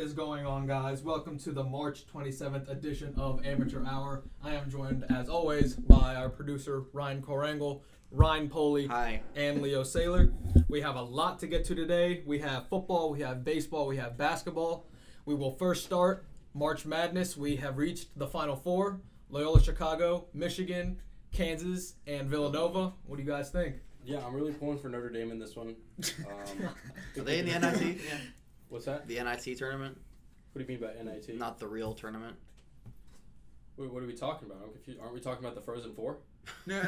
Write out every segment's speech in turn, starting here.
is going on, guys? Welcome to the March 27th edition of Amateur Hour. I am joined, as always, by our producer, Ryan Korangel, Ryan Poley, Hi, and Leo Saylor. We have a lot to get to today. We have football, we have baseball, we have basketball. We will first start March Madness. We have reached the Final Four. Loyola Chicago, Michigan, Kansas, and Villanova. What do you guys think? Yeah, I'm really pulling for Notre Dame in this one. Are they in the NIT? Yeah. What's that? The NIT tournament? What do you mean by NIT? Not the real tournament. Wait, what are we talking about? I'm confused. Aren't we talking about the Frozen Four? Yeah,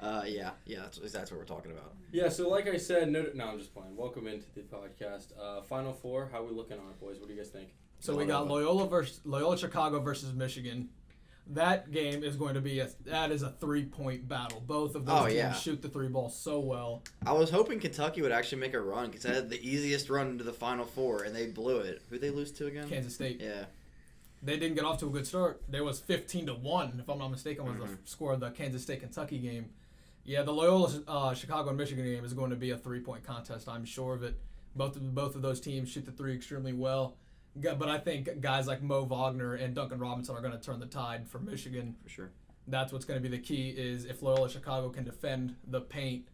that's what we're talking about. Yeah, so like I said, I'm just playing. Welcome into the podcast. Final Four, how we looking on it, boys? What do you guys think? So we got Loyola Chicago versus Michigan. That game is going to be a 3-point battle. Both of those teams shoot the three ball so well. I was hoping Kentucky would actually make a run because they had the easiest run into the Final Four, and they blew it. Who'd they lose to again? Kansas State. Yeah. They didn't get off to a good start. There was 15-1, if I'm not mistaken, was the score of the Kansas State-Kentucky game. Yeah, the Loyola Chicago and Michigan game is going to be a 3-point contest. I'm sure of it. Both of those teams shoot the three extremely well. But I think guys like Mo Wagner and Duncan Robinson are going to turn the tide for Michigan. For sure. That's what's going to be the key is if Loyola Chicago can defend the paint.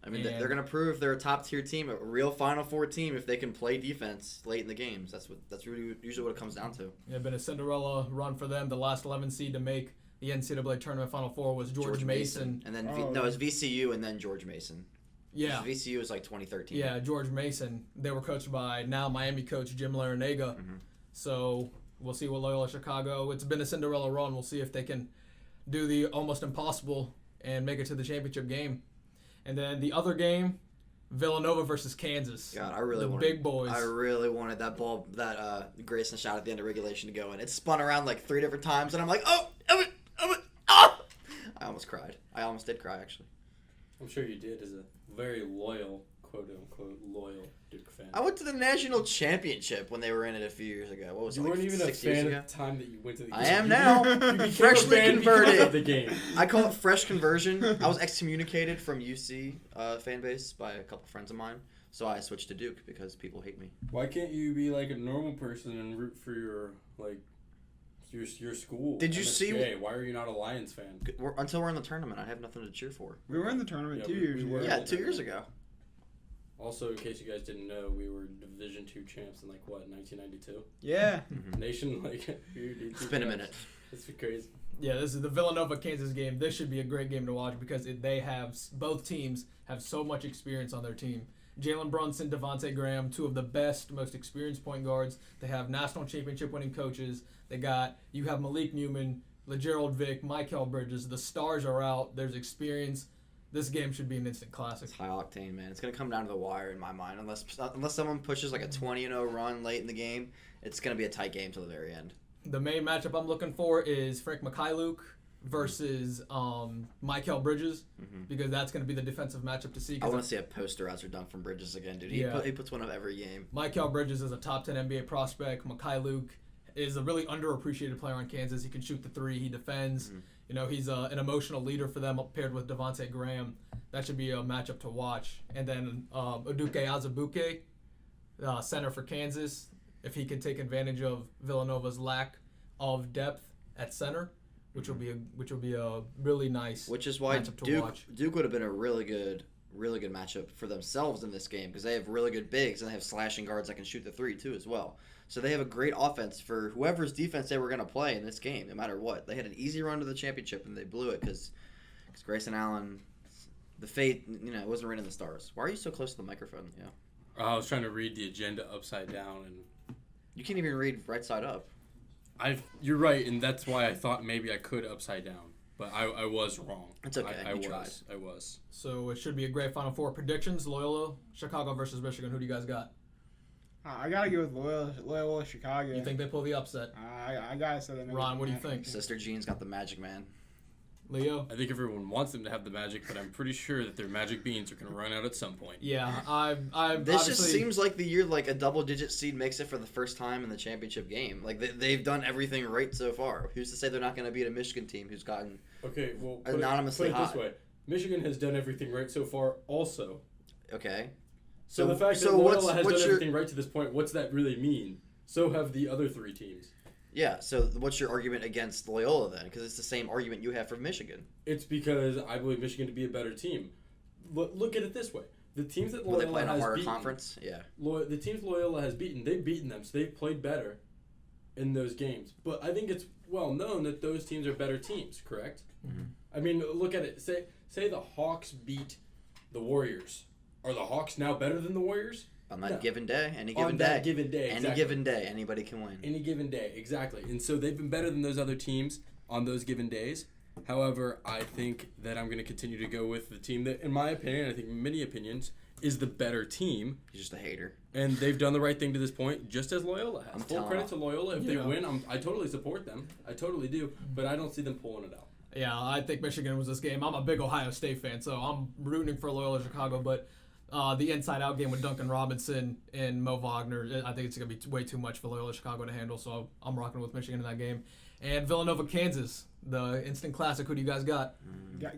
I mean, they're going to prove they're a top-tier team, a real Final Four team, if they can play defense late in the games. That's really usually what it comes down to. It's been a Cinderella run for them. The last 11 seed to make the NCAA tournament Final Four was George Mason. And then, it was VCU and then George Mason. Yeah. VCU was like 2013. Yeah, George Mason. They were coached by now Miami coach Jim Larinaga. Mm-hmm. So we'll see what Loyola Chicago. It's been a Cinderella run. We'll see if they can do the almost impossible and make it to the championship game. And then the other game, Villanova versus Kansas. God, I really wanted big boys. I really wanted that ball, that Grayson shot at the end of regulation to go in. It spun around like 3 different times, and I'm like, oh! I almost cried. I almost did cry, actually. I'm sure you did as a very loyal, quote-unquote, loyal Duke fan. I went to the national championship when they were in it a few years ago. What was you it, like weren't even 6 a years fan ago? at the time that you went to the game. I am now. You Freshly converted. of the game. I call it fresh conversion. I was excommunicated from UC fan base by a couple friends of mine, so I switched to Duke because people hate me. Why can't you be like a normal person and root for your school? Did you MSJ? see? Why are you not a Lions fan? Until we're in the tournament, I have nothing to cheer for. We were in the tournament 2 years ago. Yeah, 2 years ago. Also, in case you guys didn't know, we were Division II champs in 1992. Yeah. Nation It's been a minute. It's crazy. Yeah, this is the Villanova-Kansas game. This should be a great game to watch because both teams have so much experience on their team. Jalen Brunson, Devontae Graham, two of the best, most experienced point guards. They have national championship winning coaches. You have Malik Newman, LeGerald Vick, Michael Bridges. The stars are out. There's experience. This game should be an instant classic. It's high octane, man. It's gonna come down to the wire in my mind. Unless someone pushes like a 20-0 run late in the game, it's gonna be a tight game till the very end. The main matchup I'm looking for is Frank Mikhailuk versus Michael Bridges because that's going to be the defensive matchup to see. I want to see a posterizer dunk from Bridges again, dude. He puts one up every game. Michael Bridges is a top 10 NBA prospect. Mikhailuk is a really underappreciated player on Kansas. He can shoot the three. He defends. He's an emotional leader for them paired with Devontae Graham. That should be a matchup to watch. And then Uduke Azubuike, center for Kansas, if he can take advantage of Villanova's lack of depth at center, which will be a really nice which is why matchup to watch. Duke would have been a really good matchup for themselves in this game because they have really good bigs and they have slashing guards that can shoot the three too as well. So they have a great offense for whoever's defense they were going to play in this game, no matter what. They had an easy run to the championship and they blew it because Grayson Allen, the fate, it wasn't written in the stars. Why are you so close to the microphone? Yeah. I was trying to read the agenda upside down and. You can't even read right side up. You're right, and that's why I thought maybe I could upside down, but I was wrong. It's okay. I tried. was. So it should be a great Final Four. Predictions: Loyola, Chicago versus Michigan. Who do you guys got? I gotta go with Loyola Chicago. You think they pull the upset? I gotta say that. Ron, what do you think? Sister Jean's got the magic, man. Leo? I think everyone wants them to have the magic, but I'm pretty sure that their magic beans are going to run out at some point. Yeah, This just seems like the year like a double-digit seed makes it for the first time in the championship game. Like they've done everything right so far. Who's to say they're not going to beat a Michigan team who's gotten anonymously put it hot? this way: Michigan has done everything right so far. Also, okay, So the fact that Loyola has done everything right to this point, what's that really mean? So have the other 3 teams. Yeah, so what's your argument against Loyola then? Because it's the same argument you have for Michigan. It's because I believe Michigan to be a better team. Look at it this way: the teams that Will Loyola they play in a has harder beaten, conference? Yeah. The teams Loyola has beaten, they've beaten them, so they've played better in those games. But I think it's well known that those teams are better teams. Correct? Mm-hmm. I mean, look at it. Say the Hawks beat the Warriors. Are the Hawks now better than the Warriors? On that given day, Any given day, any given day, anybody can win. Any given day, exactly. And so they've been better than those other teams on those given days. However, I think that I'm going to continue to go with the team that, in my opinion, I think many opinions, is the better team. He's just a hater. And they've done the right thing to this point, just as Loyola has. I'm Full telling credit to Loyola. If they Yeah. win, I totally support them. I totally do. But I don't see them pulling it out. Yeah, I think Michigan was this game. I'm a big Ohio State fan, so I'm rooting for Loyola Chicago, but the inside-out game with Duncan Robinson and Mo Wagner, I think it's going to be way too much for Loyola Chicago to handle, so I'm rocking with Michigan in that game. And Villanova, Kansas, the instant classic. Who do you guys got?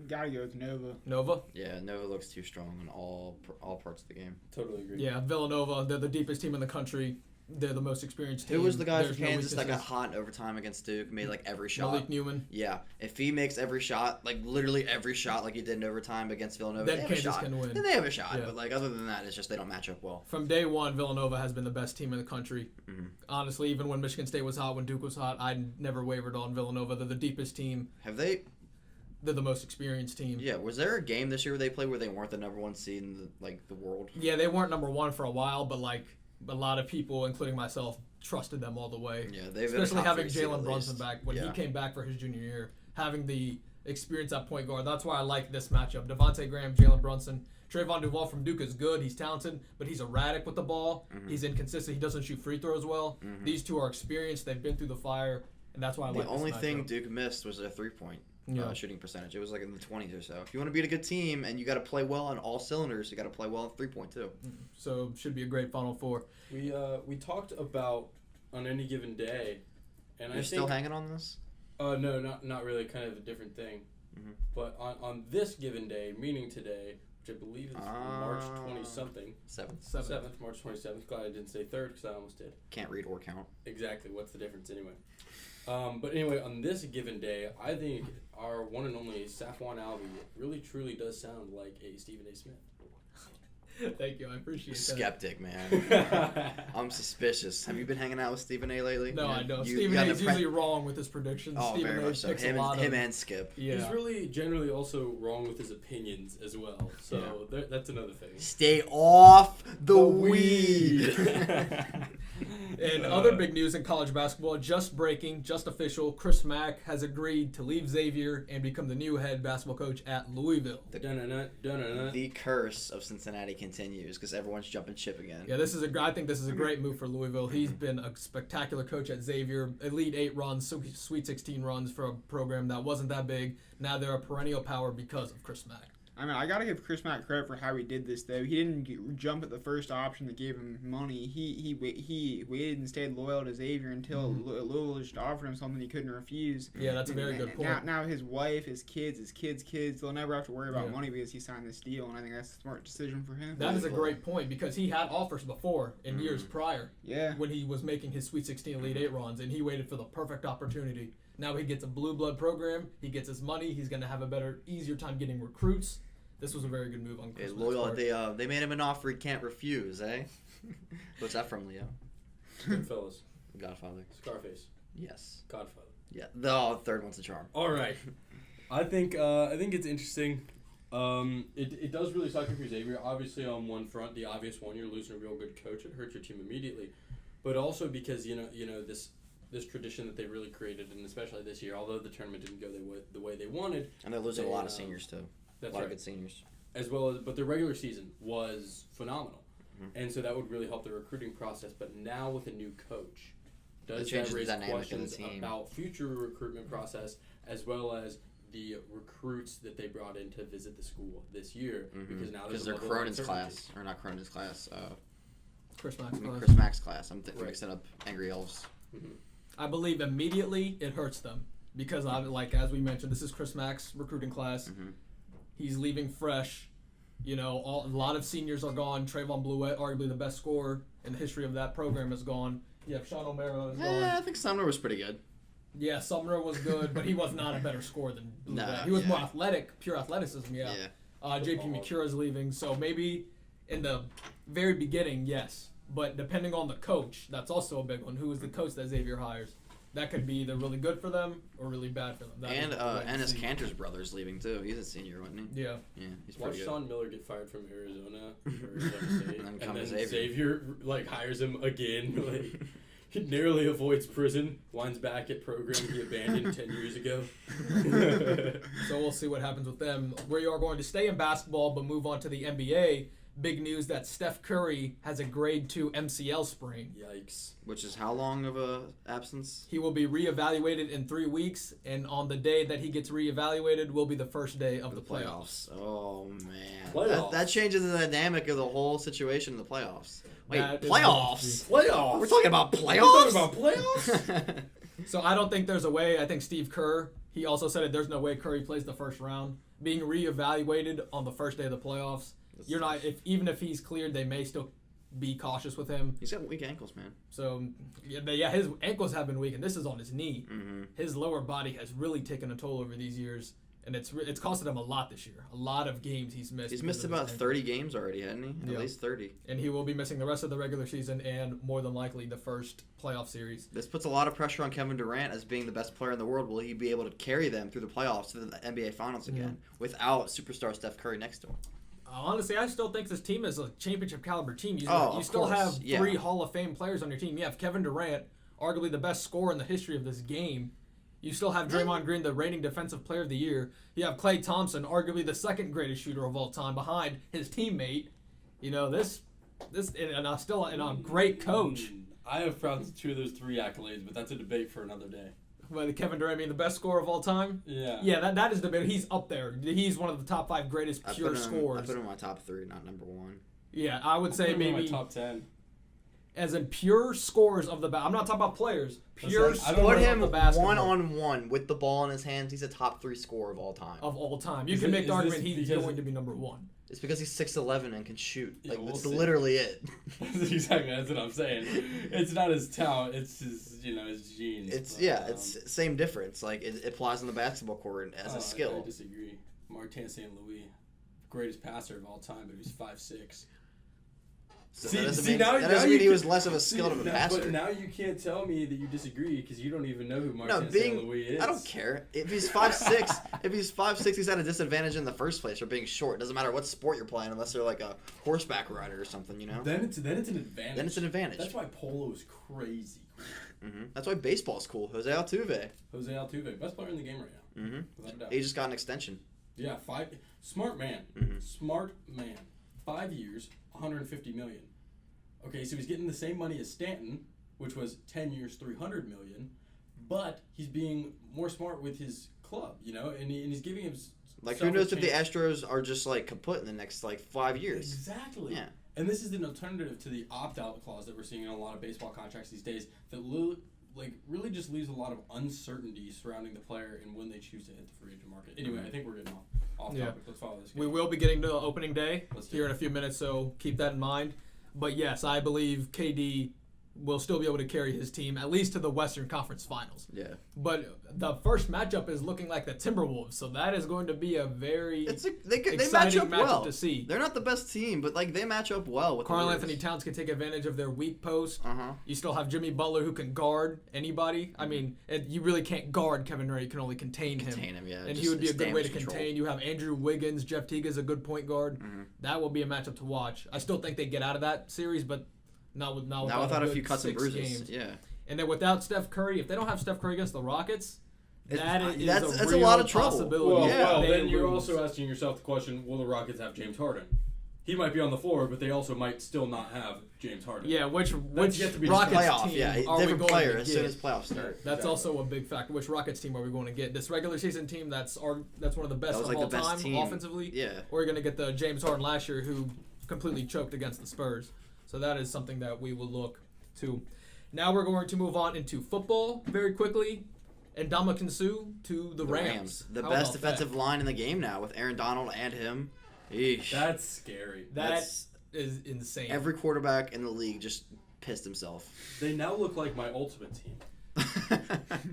Gotta go with Nova. Nova? Yeah, Nova looks too strong in all parts of the game. Totally agree. Yeah, Villanova, they're the deepest team in the country. They're the most experienced team. Who was the guy There's from no Kansas that got weaknesses. hot in overtime against Duke? Made like every shot. Malik Newman. Yeah, if he makes every shot, like literally every shot, like he did in overtime against Villanova, Then they have Kansas a shot. can win. Then they have a shot. Yeah. But like other than that, it's just they don't match up well. From day one, Villanova has been the best team in the country. Mm-hmm. Honestly, even when Michigan State was hot, when Duke was hot, I never wavered on Villanova. They're the deepest team. Have they? They're the most experienced team. Yeah. Was there a game this year where they played where they weren't the number 1 seed in the world? Yeah, they weren't number one for a while, but like a lot of people, including myself, trusted them all the way. Yeah, they've been Especially top having 3 seed Jalen at Brunson least. back when Yeah. he came back for his junior year, having the experience at point guard. That's why I like this matchup. Devontae Graham, Jalen Brunson. Trayvon Duval from Duke is good. He's talented, but he's erratic with the ball. Mm-hmm. He's inconsistent. He doesn't shoot free throws well. Mm-hmm. These two are experienced. They've been through the fire, and that's why I like The this only matchup. thing Duke missed was their 3-point shooting percentage. It was like in the 20s or so. If you want to beat a good team and you got to play well on all cylinders, you got to play well on 3-point too. So should be a great Final Four. We talked about on any given day, and You're still hanging on this? No, not really. Kind of a different thing. Mhm. But on this given day, meaning today, which I believe is March 20-something. 7th. March 27th. Glad I didn't say 3rd because I almost did. Can't read or count. Exactly. What's the difference anyway? But anyway, on this given day, I think our one and only Safwan Alvey really truly does sound like a Stephen A. Smith. Thank you. I appreciate that. Skeptic, man. I'm suspicious. Have you been hanging out with Stephen A. lately? No, I don't. You Stephen got A. an is usually wrong with his predictions. Oh, Stephen very A. much so. picks a Him lot of and Skip. Yeah. He's really generally also wrong with his opinions as well. So that's another thing. Stay off the weed. And other big news in college basketball, just breaking, just official, Chris Mack has agreed to leave Xavier and become the new head basketball coach at Louisville. The curse of Cincinnati continues because everyone's jumping ship again. Yeah, I think this is a great move for Louisville. He's been a spectacular coach at Xavier, Elite 8 runs, Sweet 16 runs for a program that wasn't that big. Now they're a perennial power because of Chris Mack. I mean, I gotta give Chris Mack credit for how he did this, though. He didn't jump at the first option that gave him money. He waited and stayed loyal to Xavier until Louisville just offered him something he couldn't refuse. Yeah, that's a very good point. Now his wife, his kids, they'll never have to worry about money because he signed this deal, and I think that's a smart decision for him. That is a great point because he had offers before in years prior. Yeah. When he was making his Sweet 16 Elite 8 runs, and he waited for the perfect opportunity. Now he gets a blue blood program. He gets his money. He's going to have a better, easier time getting recruits. This was a very good move on Chris Mack's Loyal, part. they made him an offer he can't refuse, eh? What's that from, Leo? Goodfellas. Godfather. Scarface. Yes. Godfather. Yeah. The third one's a charm. All right. I think it's interesting. It does really suck for Xavier. Obviously, on one front, the obvious one, you're losing a real good coach. It hurts your team immediately, but also because you know this tradition that they really created, and especially this year, although the tournament didn't go the way they wanted, And they're losing a lot of seniors too. That's a lot right. of good seniors. As well as, but the regular season was phenomenal, Mm-hmm. and so that would really help the recruiting process. But now with a new coach, It does changes that raise the dynamic of the questions team. about future recruitment process as well as the recruits that they brought in to visit the school this year? Because now there's a they're level of Cronin's uncertainty. class, or not Cronin's class. Chris Mack's class. Chris Mack's class. I'm Right. mixing up Angry Elves. I believe immediately it hurts them because, as we mentioned, this is Chris Mack's recruiting class. Mm-hmm. He's leaving fresh. You know, a lot of seniors are gone. Trayvon Bluett, arguably the best scorer in the history of that program, is gone. You have Sean O'Mara is gone. I think Sumner was pretty good. Yeah, Sumner was good, but he was not a better scorer than Bluett. No, He was yeah. more athletic, pure athleticism, yeah. JP McCura's leaving, so maybe in the very beginning, yes. But depending on the coach, that's also a big one. Who is the coach that Xavier hires? That could be either really good for them or really bad for them. That And is what we'll Ennis see. Cantor's brother's leaving too. He's a senior, wasn't he? Yeah. Yeah, he's Watch pretty good. Sean Miller get fired from Arizona or Arizona State, And then and come then to Xavier. Xavier like hires him again. Like he narrowly avoids prison, winds back at program he abandoned 10 years ago. So we'll see what happens with them. We are going to stay in basketball, but move on to the NBA. Big news that Steph Curry has a grade 2 MCL sprain. Yikes. Which is how long of a absence? He will be reevaluated in 3 weeks, and on the day that he gets reevaluated will be the first day of the playoffs. Oh man, Playoffs. That changes the dynamic of the whole situation in the playoffs. Wait, That is playoffs? Playoffs. We're talking about We're playoffs? talking about playoffs? So I don't think there's a way. I think Steve Kerr, he also said it. There's no way Curry plays the first round. Being reevaluated on the first day of the playoffs, you're not. Even if he's cleared, they may still be cautious with him. He's got weak ankles, man. So yeah, his ankles have been weak, and this is on his knee. Mm-hmm. His lower body has really taken a toll over these years, and it's costed him a lot this year. A lot of games he's missed. He's because missed of his about ankles. 30 games already, hasn't he? Yeah. At least 30. And he will be missing the rest of the regular season and more than likely the first playoff series. This puts a lot of pressure on Kevin Durant as being the best player in the world. Will he be able to carry them through the playoffs to the NBA Finals again without superstar Steph Curry next to him? Honestly, I still think this team is a championship caliber team. You Of still course, have yeah. 3 Hall of Fame players on your team. You have Kevin Durant, arguably the best scorer in the history of this game. You still have Draymond Green, the reigning defensive player of the year. You have Klay Thompson, arguably the second greatest shooter of all time, behind his teammate. You know, this and a great coach. I have found 2 of those 3 accolades, but that's a debate for another day. Well, Kevin Durant being the best scorer of all time. Yeah. Yeah, that is debatable. He's up there. He's one of the top 5 greatest pure I scorers. put him in my top 3, not number 1. Yeah, I would say Put him in maybe my top 10. as in pure scorers of the I'm not talking about players. Pure Listen, I don't scorers Put know him of the basketball one-on-one with the ball in his hands. He's a top 3 scorer of all time. of all time. You Is can it- make the is argument this he's because- going to be number 1. It's because he's 6'11" and can shoot. Yeah, Like we'll that's see. literally it. That's what I'm saying. It's not his talent. It's his, his genes. It's but, it's same difference. Like it applies on the basketball court as a skill. I disagree. Martin St. Louis, greatest passer of all time, but he's 5'6". So See- that doesn't see, mean, now- that now doesn't you mean he can- was less of a skilled of a passer. But now you can't tell me that you disagree because you don't even know who No, Martin St. Louis is. I don't care. If he's 5'6", he's at a disadvantage in the first place for being short. It doesn't matter what sport you're playing unless they're like a horseback rider or something, you know? Then it's an advantage. Then it's an advantage. That's why polo is crazy. That's why baseball's cool. Jose Altuve. Jose Altuve, best player in the game right now, Mm-hmm. without a doubt. He just got an extension. Yeah, smart man. Mhm. Smart man. 5 years, $150 million. Okay, so he's getting the same money as Stanton, which was 10 years, $300 million, but he's being more smart with his club, and he's giving him Like, who knows if the Astros are just, like, kaput in the next, 5 years. Exactly. Yeah. And this is an alternative to the opt-out clause that we're seeing in a lot of baseball contracts these days that really just leaves a lot of uncertainty surrounding the player and when they choose to hit the free agent market. Anyway, I think we're getting off Yeah. topic. Let's follow this. We will be getting to opening day Let's do here it. in a few minutes, so keep that in mind. But yes, I believe KD will still be able to carry his team at least to the Western Conference Finals. Yeah. But the first matchup is looking like the Timberwolves, so that is going to be a very They match exciting up matchup well. to see. They're not the best team, but, they match up well with Karl the Anthony Towns can take advantage of their weak post. Uh-huh. You still have Jimmy Butler who can guard anybody. I mean, you really can't guard Kevin Durant. You can only contain him. Contain him, yeah. And just he would be a it's good way to damage control. contain. You have Andrew Wiggins. Jeff Teague is a good point guard. Mm-hmm. That will be a matchup to watch. I still think they get out of that series, but not without a good few cuts and 6 bruises. games. Yeah. And then without Steph Curry, if they don't have Steph Curry against the Rockets, that's that's a a lot real of trouble. possibility. Yeah. They then you're lose. also asking yourself the question, will the Rockets have James Harden? He might be on the floor, but they also might still not have James Harden. Yeah, which yet to be Rockets Playoff, team yeah. are we Different going player to as get? soon as playoffs start. That's Exactly. also a big factor. Which Rockets team are we going to get? This regular season team that's one of the best That was of like all the best time team. offensively. Yeah. Or you're going to get the James Harden last year who completely choked against the Spurs. So that is something that we will look to. Now we're going to move on into football very quickly. And Ndamukong Suh to the Rams. The How best about defensive that? line in the game now with Aaron Donald and him. Eesh. That's scary. That is insane. Every quarterback in the league just pissed himself. They now look like my ultimate team.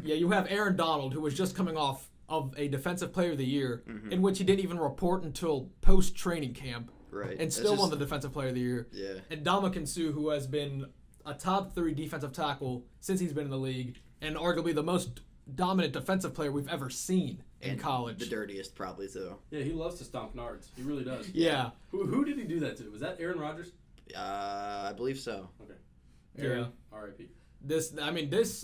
Yeah, you have Aaron Donald, who was just coming off of a Defensive Player of the Year, in which he didn't even report until post-training camp, Right. and still won the Defensive Player of the Year. Yeah. And Ndamukong Suh, who has been a top 3 defensive tackle since he's been in the league, and arguably the most dominant defensive player we've ever seen in college. The dirtiest, probably, too. Yeah, he loves to stomp nards. He really does. Yeah. Who did he do that to? Was that Aaron Rodgers? I believe so. Okay. Yeah. R.I.P. This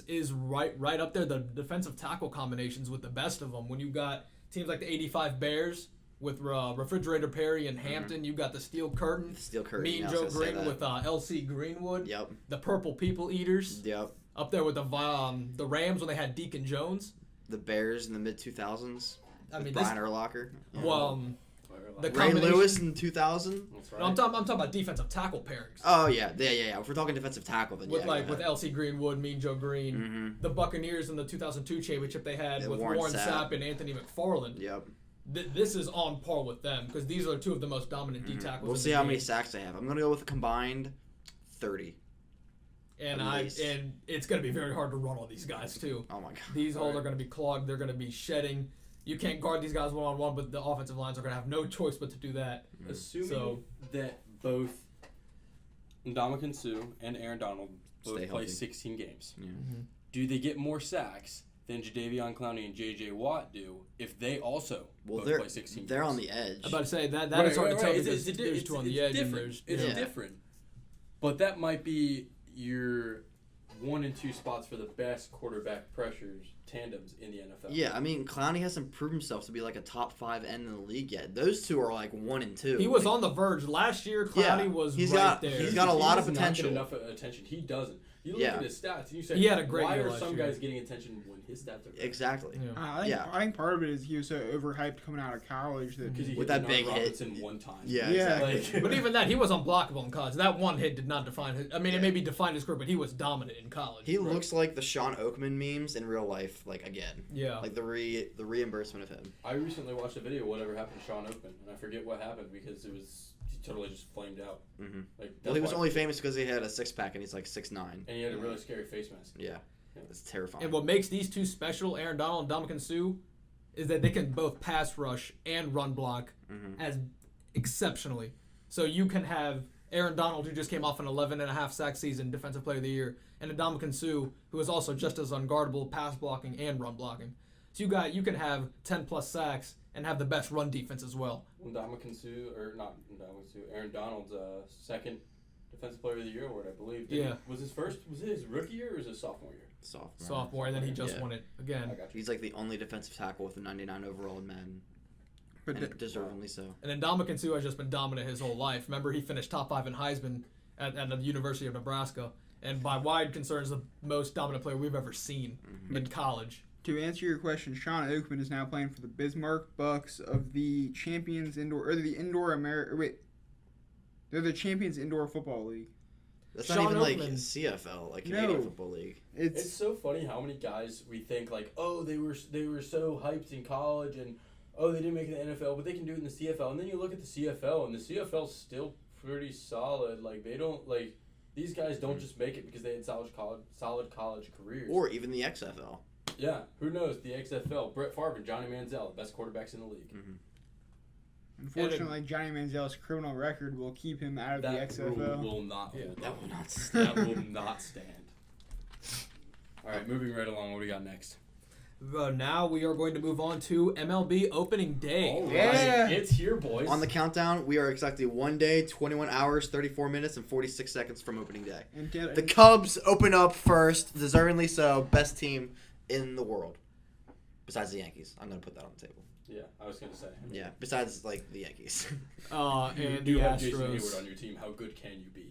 is right up there, the defensive tackle combinations with the best of them. When you got teams like the 85 Bears with Refrigerator Perry and Hampton, you got the Steel Curtain. Steel Curtain. Mean yeah, I Joe was gonna say Green that. with L.C. Greenwood. Yep. The Purple People Eaters. Yep. Up there with the Rams when they had Deacon Jones. The Bears in the mid-2000s. I mean, Brian Urlacher. well, the Ray combination. Lewis in 2000. That's right. No, I'm talking about defensive tackle pairings. Oh, yeah. If we're talking defensive tackle, then With yeah. with L.C. Greenwood, Mean Joe Green, the Buccaneers in the 2002 championship they had Yeah, with Warren Warren Sapp. Sapp and Anthony McFarland. Yep. This is on par with them because these are 2 of the most dominant D tackles. We'll in see the how game. many sacks they have. I'm going to go with a combined 30. And at least. and it's going to be very hard to run on these guys too. Oh, my God. These holes are going to be clogged. They're going to be shedding. You can't guard these guys one-on-one, but the offensive lines are going to have no choice but to do that. Assuming that both Ndamukong Suh and Aaron Donald both Stay play healthy. 16 games, Yeah. do they get more sacks than Jadeveon Clowney and J.J. Watt do if they also Well, both play 16 they're games? on the edge. I'm about to say that Right, is hard right, to tell right. because there's 2 on the edge and there's It's Yeah. different. But that might be your 1 and 2 spots for the best quarterback pressures tandems in the NFL. Yeah, I mean, Clowney hasn't proved himself to be like a top 5 end in the league yet. Those 2 are like 1 and 2. He was on the verge last year. Clowney was he's right got- there. he's got a lot of does not potential. Get enough attention. He doesn't. You look Yeah. at his stats and you say, He had a great why year are last some year. guys getting attention when his stats are great? Exactly. Yeah. I think part of it is he was so overhyped coming out of college that Because he With hit that Denard big hit. Robinson one time. Yeah, Yeah. exactly. But even that, he was unblockable in college. That one hit did not define his. I mean, it maybe defined his career, but he was dominant in college. He looks like the Sean Oakman memes in real life, like again. Yeah. Like the reimbursement of him. I recently watched a video of whatever happened to Sean Oakman, and I forget what happened because he totally just flamed out. Mm-hmm. Like, Well, he was that's only why- famous because he had a 6-pack and he's like 6'9". and he had a really scary face mask. Yeah. It's terrifying. And what makes these 2 special, Aaron Donald and Ndamukong Suh, is that they can both pass rush and run block as exceptionally. So you can have Aaron Donald, who just came off an 11.5 sack season, Defensive Player of the Year, and Ndamukong Suh, who is also just as unguardable, pass blocking and run blocking. So you can have 10+ sacks and have the best run defense as well. Ndamukong Suh, or not Ndamukong Suh, Aaron Donald's second Defensive Player of the Year award, I believe. Yeah. Was it his rookie year or was it his sophomore year? Sophomore, and then he just Yeah. won it again. I got you. He's like the only defensive tackle with a 99 overall in Madden. But And deservedly so. And then Ndamukong Suh has just been dominant his whole life. Remember, he finished top 5 in Heisman at the University of Nebraska, and by wide concerns, the most dominant player we've ever seen in college. to answer your question, Sean Oakman is now playing for the Bismarck Bucks of the Champions Indoor, or the Indoor they're the Champions Indoor Football League. That's Sean not even like Oakman. CFL, like Canadian No. Football League. It's so funny how many guys we think like, oh, they were so hyped in college and oh, they didn't make it in the NFL, but they can do it in the CFL. And then you look at the CFL, and the CFL's still pretty solid. Like they don't like these guys don't just make it because they had solid college careers. Or even the XFL. Yeah, who knows? The XFL, Brett Favre and Johnny Manziel, the best quarterbacks in the league. Unfortunately, Johnny Manziel's criminal record will keep him out of the That XFL. rule will not Yeah, hold That up. will not That will not stand. All right, moving right along. What do we got next? Now we are going to move on to MLB opening day. All right, Yeah. it's here, boys. On the countdown, we are exactly 1 day, 21 hours, 34 minutes, and 46 seconds from opening day. The Cubs open up first, deservingly so, best team in the world. Besides the Yankees. I'm going to put that on the table. Yeah, I was gonna say. Yeah, besides, like, the Yankees. You And do the have Jason Hayward Astros. on your team. How good can you be?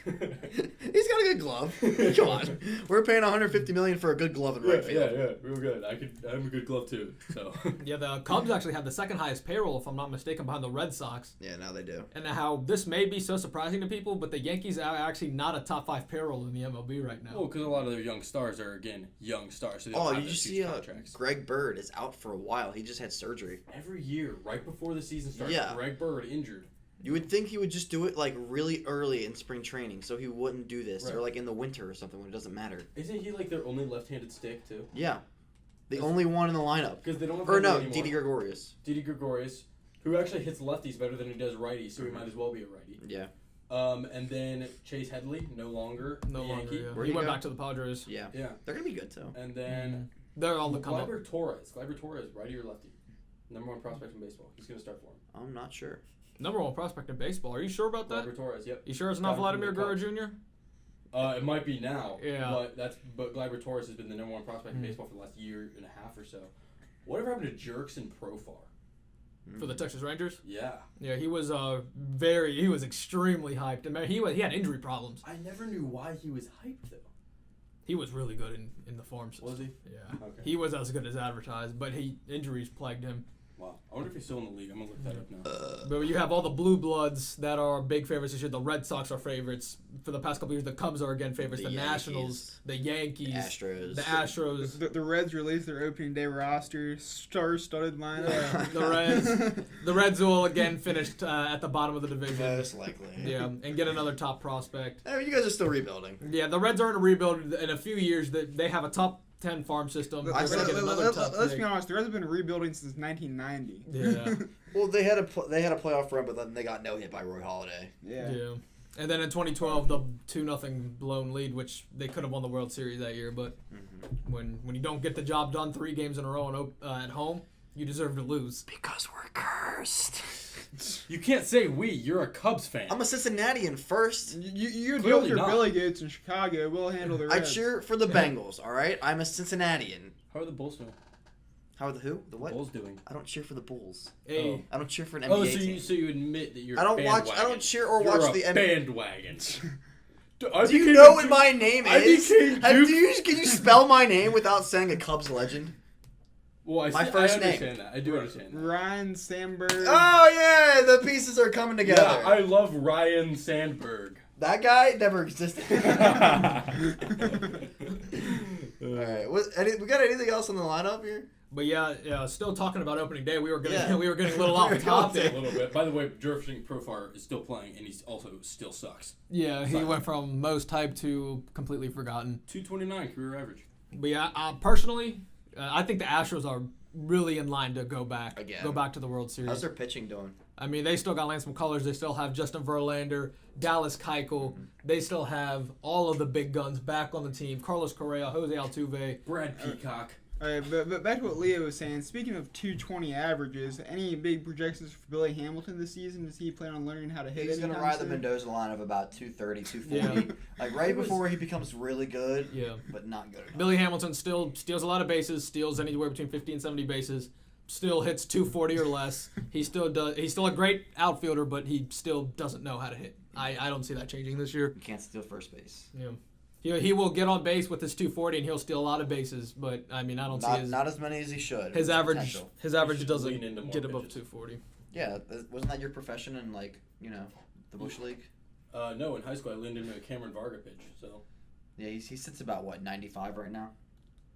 He's got a good glove. Come on, we're paying $150 million for a good glove in right field. Yeah, real good. I have a good glove too. So Yeah, the Cubs actually have the second highest payroll, if I'm not mistaken, behind the Red Sox. Yeah, now they do. And how this may be so surprising to people, but the Yankees are actually not a top 5 payroll in the MLB right now. well, because a lot of their young stars are again young stars. So they don't Oh, have did you those see huge contracts. Greg Bird is out for a while. He just had surgery. Every year, right before the season starts, Yeah. Greg Bird injured. You would think he would just do it like really early in spring training, so he wouldn't do this, Right. or like in the winter or something when it doesn't matter. Isn't he like their only left-handed stick too? Yeah, the only one in the lineup. Because they don't have Or no, anymore. Didi Gregorius. Didi Gregorius, who actually hits lefties better than he does righties, so he might as well be a righty. Yeah. And then Chase Headley, no longer No the longer, Yankee. yeah. Where'd He he went go? back to the Padres. Yeah. Yeah. They're gonna be good too. And then They're on the come up. Gleyber Torres, righty or lefty? Number 1 prospect in baseball. He's going to start for him. I'm not sure. Number 1 prospect in baseball. Are you sure about that? Gleyber Torres, yep. You sure it's Got not him from Vladimir the Guerrero Cubs. Jr.? It might be now. Yeah. But Gleyber Torres has been the number 1 prospect in baseball for the last year and a half or so. Whatever happened to Jerkson Profar? For the Texas Rangers? Yeah. Yeah, he was he was extremely hyped. And he had injury problems. I never knew why he was hyped though. He was really good in the farm system. Was he? Yeah. Okay. He was as good as advertised, but injuries plagued him. Wow. I wonder if he's still in the league. I'm going to look that up now. But you have all the blue bloods that are big favorites this year. The Red Sox are favorites. For the past couple years, the Cubs are again favorites. The Nationals, the Yankees, Astros. the Astros. The Reds released their opening day roster, star-studded lineup. The Reds will again finish at the bottom of the division. Most likely. Yeah, and get another top prospect. Hey, you guys are still rebuilding. Yeah, the Reds aren't a rebuild in a few years. They have a top 10 farm system. They're gonna get another top Let's pick. be honest, the Reds have been rebuilding since 1990. Yeah. Well, they had a playoff run, but then they got no hit by Roy Halladay. Yeah. Yeah. And then in 2012, the 2-0 blown lead, which they could have won the World Series that year. But when you don't get the job done 3 games in a row at home, you deserve to lose. Because we're cursed. You can't say we. You're a Cubs fan. I'm a Cincinnatian first. You deal Clearly with your not. Billy Goats in Chicago. We'll handle the I Reds. cheer for the Bengals, all right? I'm a Cincinnatian. How are the Bulls doing? How are the who? The what? Bulls doing? I don't cheer for the Bulls. Hey, I don't cheer for an NBA Oh, team. so you admit that you're I don't watch. bandwagon. I don't cheer or You're watch a the NBA. bandwagon. Do you know what my name is? Can you spell my name without saying a Cubs legend? Well, my first I name. understand that. I do understand that. Ryan Sandberg. Oh yeah, the pieces are coming together. Yeah, I love Ryan Sandberg. That guy never existed. All right, we got anything else on the lineup here? but yeah, still talking about opening day. We were getting Yeah. we were getting a little off topic. A little bit. By the way, Jerkson Profar is still playing, and he's also still sucks. Yeah, he went from most hyped to completely forgotten. 229 career average. But yeah, personally, I think the Astros are really in line to go back Again. to the World Series. How's their pitching doing? I mean, they still got Lance McCullers. They still have Justin Verlander, Dallas Keuchel. They still have all of the big guns back on the team. Carlos Correa, Jose Altuve. Brad Peacock. All right, but back to what Leo was saying. Speaking of 220 averages, any big projections for Billy Hamilton this season? Does he plan on learning how to hit? He's going to anytime ride the soon? Mendoza line of about 230, 240. Like right before he becomes really good, but not good enough. Billy Hamilton still steals a lot of bases, steals anywhere between 50 and 70 bases, still hits 240 or less. He's still a great outfielder, but he still doesn't know how to hit. I don't see that changing this year. You can't steal first base. Yeah. He will get on base with his 240 and he'll steal a lot of bases, but I mean I don't see Not as many as he should. his average Potential. his average should doesn't lean into more get above pitches. 240. Yeah, wasn't that your profession in the Bush League? No, in high school I leaned into a Cameron Varga pitch. So Yeah, he sits about 95 right now.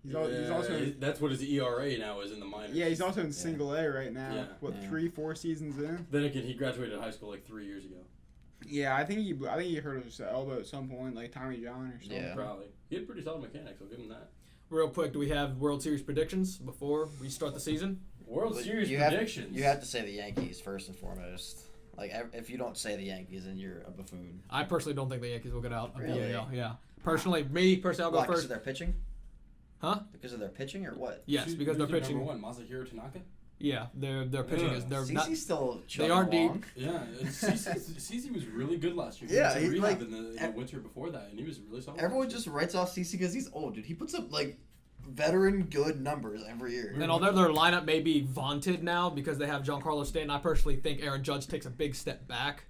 He's also that's what his ERA now is in the minors. yeah, he's also in single A right now. Yeah. What, Yeah. 3-4 seasons in? Then again, he graduated high school like 3 years ago. Yeah, I think he hurt his elbow at some point, like Tommy John or something. Yeah. Probably. He had pretty solid mechanics. I'll give him that. Real quick, do we have World Series predictions before we start the season? World Series you predictions. You have to say the Yankees first and foremost. Like if you don't say the Yankees, then you're a buffoon. I personally don't think the Yankees will get out of Really? the AL. Yeah. Personally, I'll go Why, because first. of their pitching? Huh? Because of their pitching or what? Yes, because their Who's their pitching. number one, Masahiro Tanaka? Yeah, their pitching is they're not. CeCe's still chugging are deep. along. Yeah, CeCe was really good last year. Yeah, he he's was in rehab like- in the winter before that, and he was really solid. Everyone last just writes off CeCe because he's old, dude. He puts up like veteran good numbers every year. And although their lineup may be vaunted now because they have Giancarlo Stanton, I personally think Aaron Judge takes a big step back.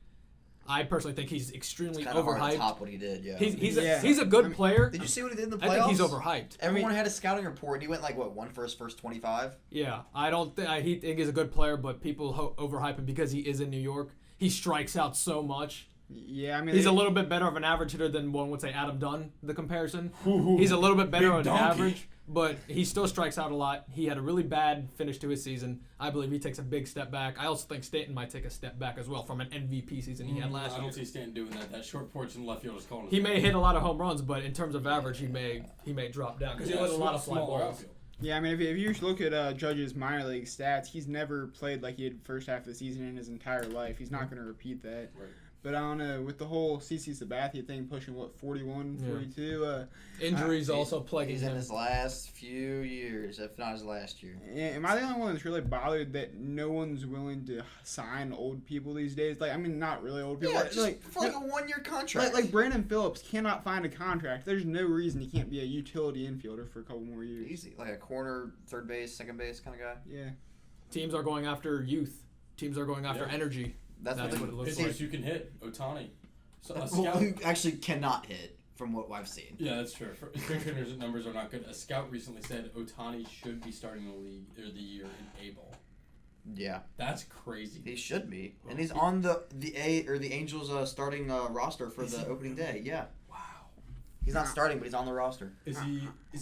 I personally think he's extremely Kind of hard to overhyped. top what he did. Yeah. He's a good player. Did you see what he did in the playoffs? I think he's overhyped. Everyone had a scouting report, and he went like what, one for his first 25. Yeah, I don't think he think he's a good player, but people overhype him because he is in New York. He strikes out so much. Yeah, I mean He's a little bit better of an average hitter than one would say Adam Dunn. The comparison. Ooh, He's a little bit better big on donkey. average, but he still strikes out a lot. He had a really bad finish to his season. I believe he takes a big step back. I also think Stanton might take a step back as well from an MVP season he had last I year. don't see Stanton doing that. That short porch in left field is calling. He may hit a lot of home runs, but in terms of average, he may drop down because he has a lot of fly smaller balls. outfield. Yeah, I mean, if you look at Judge's minor league stats, he's never played like he did first half of the season in his entire life. He's not going to repeat that. Right. But I don't know, with the whole CC Sabathia thing pushing, 41, Yeah. 42? Injuries also plaguing He's in him. his last few years, if not his last year. Am I the only one that's really bothered that no one's willing to sign old people these days? Like, I mean, not really old people. Yeah, like, just for like a 1-year contract. like Brandon Phillips cannot find a contract. There's no reason he can't be a utility infielder for a couple more years. Easy, like a corner, third base, second base kind of guy. Yeah. Teams are going after youth. Teams are going after Yeah. energy. That's That's what what it looks Pitchers like. you can hit. Otani. So a Well, scout. who actually cannot hit from what I've seen. Yeah, that's true. Spring trainers' numbers are not good. A scout recently said Otani should be starting the league or the year in A-ball. Yeah, That's crazy. he should be, and he's on the Angels starting roster for the opening day. Yeah, Wow. he's not starting, but he's on the roster. Is he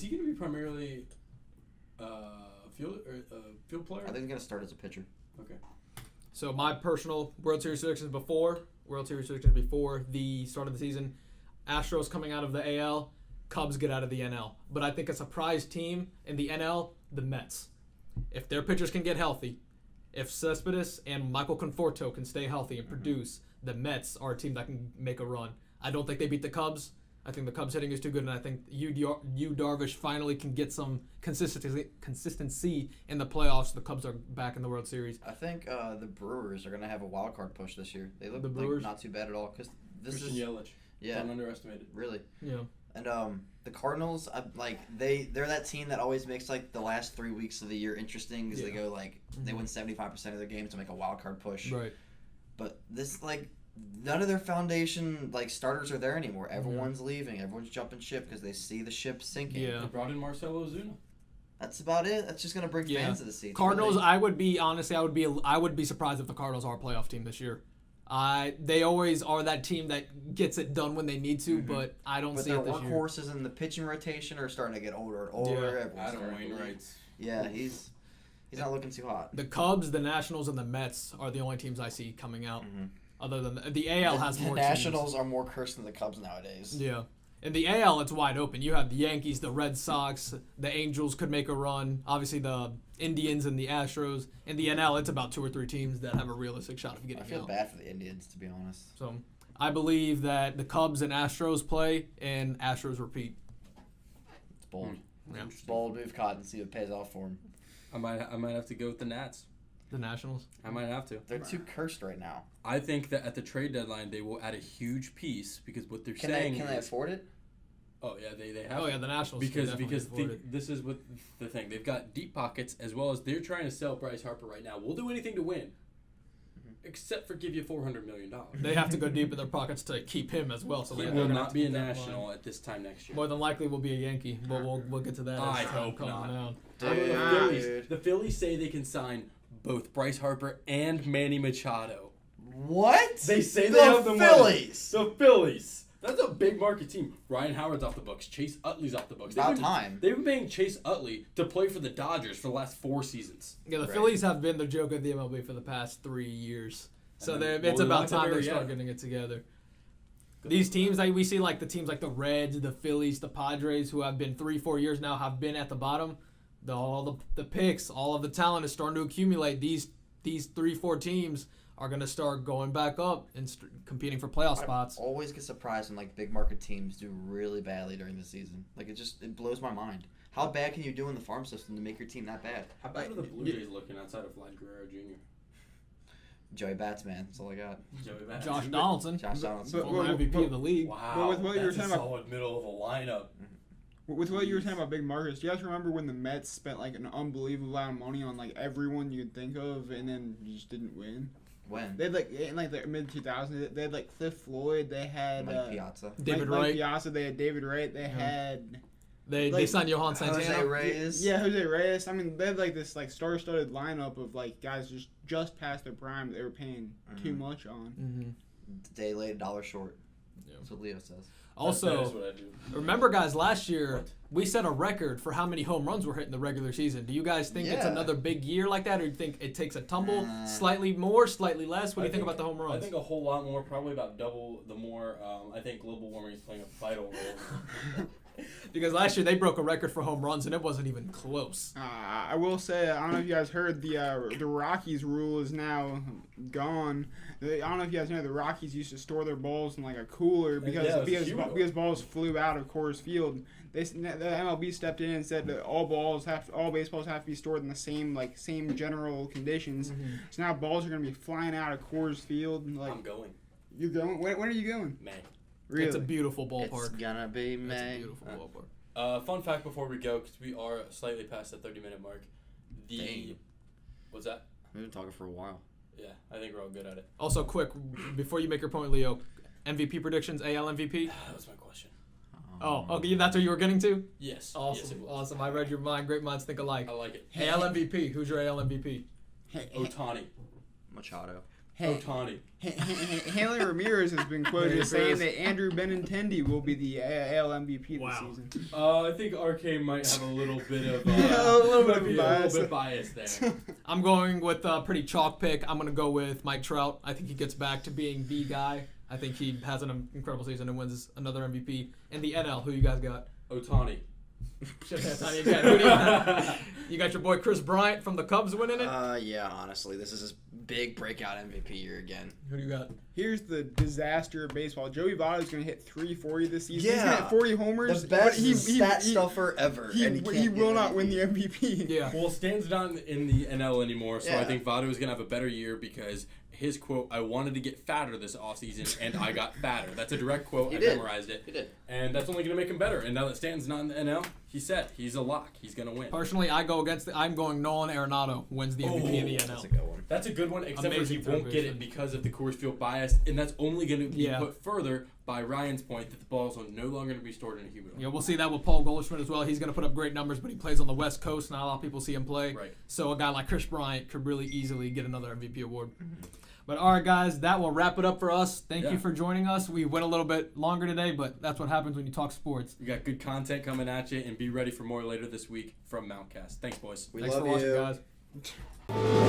going to be primarily field player? I think he's gonna start as a pitcher. Okay. So my personal World Series predictions before the start of the season, Astros coming out of the AL, Cubs get out of the NL. But I think a surprise team in the NL, the Mets. If their pitchers can get healthy, if Cespedes and Michael Conforto can stay healthy and produce, the Mets are a team that can make a run. I don't think they beat the Cubs. I think the Cubs hitting is too good, and I think Yu Darvish finally can get some consistency in the playoffs. The Cubs are back in the World Series. I think the Brewers are gonna have a wild card push this year. They look The like Brewers? not too bad at all because this Christian is Yelich. yeah, Underestimated. really. Yeah. And the Cardinals, they're that team that always makes like the last 3 weeks of the year interesting because they go like they win 75% of their games to make a wild card push. Right. But this none of their foundation starters are there anymore. Everyone's leaving. Everyone's jumping ship because they see the ship sinking. Yeah. They brought in Marcelo Ozuna. That's about it. That's just gonna bring Yeah. fans to the seats. Cardinals, really. I would be surprised if the Cardinals are a playoff team this year. They always are that team that gets it done when they need to, but I don't But see their it this year. workhorses in the pitching rotation are starting to get older and older. Yeah. Everyone's Adam starting to leave. Wainwright's. Yeah, he's not looking too hot. The Cubs, the Nationals, and the Mets are the only teams I see coming out. Mhm. Other than the AL has The more Nationals are more cursed than the Cubs nowadays. teams. Yeah. In the AL, it's wide open. You have the Yankees, the Red Sox, the Angels could make a run. Obviously, the Indians and the Astros. In the NL, it's about 2 or 3 teams that have a realistic shot of getting I feel out. bad for the Indians, to be honest. So, I believe that the Cubs and Astros play and Astros repeat. It's bold. Yeah. It's bold move, Cotton. See if it pays off for them. I might have to go with the Nats. The Nationals. I might have to. They're too cursed right now. I think that at the trade deadline they will add a huge piece because what they're Can saying they is, afford it? oh yeah, they have Oh to. yeah, the Nationals. can because definitely afford it. this is what the thing, they've got deep pockets as well as they're trying to sell Bryce Harper right now. We'll do anything to win, except for give you $400 million. They have to go deep in their pockets to keep him as well. So He they're will gonna not have to be a keep that national line. at this time next year. More than likely, will be a Yankee, but we'll get to that. I as time hope comes not. down. Dude. The Phillies say they can sign both Bryce Harper and Manny Machado. What? They say The they have the money. Phillies. The Phillies. That's a big market team. Ryan Howard's off the books. Chase Utley's off the books. About time. They've been paying Chase Utley to play for the Dodgers for the last 4 seasons. Yeah, the Right. Phillies have been the joke of the MLB for the past 3 years. So And then it's more about like time the they start Barriere. getting it together. Good These luck. teams that we see, like the teams like the Reds, the Phillies, the Padres, who have been 3-4 years now, have been at the bottom. All the picks, all of the talent is starting to accumulate. These 3-4 teams are going to start going back up and competing for playoff spots. I always get surprised when big market teams do really badly during the season. It blows my mind. How bad can you do in the farm system to make your team that bad? How bad are the Blue Jays looking outside of Vlad Guerrero Jr.? Joey Bats, man. That's all I got. Joey Bats. Josh Donaldson, Josh Donaldson. but- former MVP of the league. Wow, Well, with what you were that's a talking about- solid middle of the lineup. With what you were saying about big markets, do you guys remember when the Mets spent an unbelievable amount of money on everyone you could think of, and then you just didn't win? When? They had like in like the mid 2000s. They had like Cliff Floyd. They had Mike Piazza. David Mike Wright. Piazza. They had David Wright. They had They like, signed Johan Santana. Jose Reyes. yeah, Jose Reyes. I mean, they had like this like star-studded lineup of like guys just past their prime. That they were paying too much on. Mm-hmm. They laid a dollar short. Yeah. That's what Leo says. That is Also, what I do. remember, guys, last year What? we set a record for how many home runs were hit in the regular season. Do you guys think it's Yeah. another big year like that, or do you think it takes a tumble, Nah. slightly more, slightly less? What do you think about the home I runs? think a whole lot more, probably about double the more. I think global warming is playing a vital role. Because last year they broke a record for home runs and it wasn't even close. I will say, I don't know if you guys heard the Rockies rule is now gone. I don't know if you guys know the Rockies used to store their balls in like a cooler because Yeah, it was huge. because balls flew out of Coors Field. The MLB stepped in and said that all baseballs have to be stored in the same general conditions. Mm-hmm. So now balls are gonna be flying out of Coors Field. Like I'm going. you're going? When are you going? May. Really? It's a beautiful It's ballpark. gonna be It's a May. beautiful ballpark. Fun fact before we go, because we are slightly past the 30-minute mark. Dang. What's that? We've been talking for a while. Yeah, I think we're all good at it. Also, quick, before you make your point, Leo, MVP predictions, AL MVP? That was my question. Oh, okay, that's what you were getting to? Yes. Awesome, Yes, it was. awesome. I read your mind. Great minds think alike. I like it. AL MVP. Who's your AL MVP? Otani. Machado. Otani. Hanley Ramirez has been quoted as saying that Andrew Benintendi will be the AL MVP Wow. this season. I think RK might have a little bit of Yeah, a little bit of might be bias. a little bit biased there. I'm going with a pretty chalk pick. I'm going to go with Mike Trout. I think he gets back to being the guy. I think he has an incredible season and wins another MVP. In the NL, who you guys got? Otani. Should have Tony again. Who do you got? You got your boy Chris Bryant from the Cubs winning it? Yeah, honestly, this is his big breakout MVP year again. Who do you got? Here's the disaster of baseball. Joey Votto is going to hit 340 this season. He's Yeah. going to hit 40 homers. The but best stat stuffer ever. He, and he, can't he get will an not win MVP. the MVP. Yeah. Well, Stan's not in the NL anymore, so I Yeah. think Votto is going to have a better year because his quote, I wanted to get fatter this offseason, and I got fatter. That's a direct quote. He I did. memorized it. He did. And that's only going to make him better. And now that Stan's not in the NL, he's set. He's a lock. He's going to win. Personally, I'm going Nolan Arenado wins the MVP in the NL. That's a good one. That's a good one, except for Amazing he won't third get it baseman. because of the Coors Field bias, and that's only going to be Yeah. put further by Ryan's point that the balls are no longer going to be stored in a humidor. Yeah, we'll see that with Paul Goldschmidt as well. He's going to put up great numbers, but he plays on the West Coast. Not a lot of people see him play. Right. So a guy like Chris Bryant could really easily get another MVP award. But all right, guys, that will wrap it up for us. Thank Yeah. you for joining us. We went a little bit longer today, but that's what happens when you talk sports. We got good content coming at you, and be ready for more later this week from Mountcast. Thanks, boys. We Thanks love for watching, you. guys.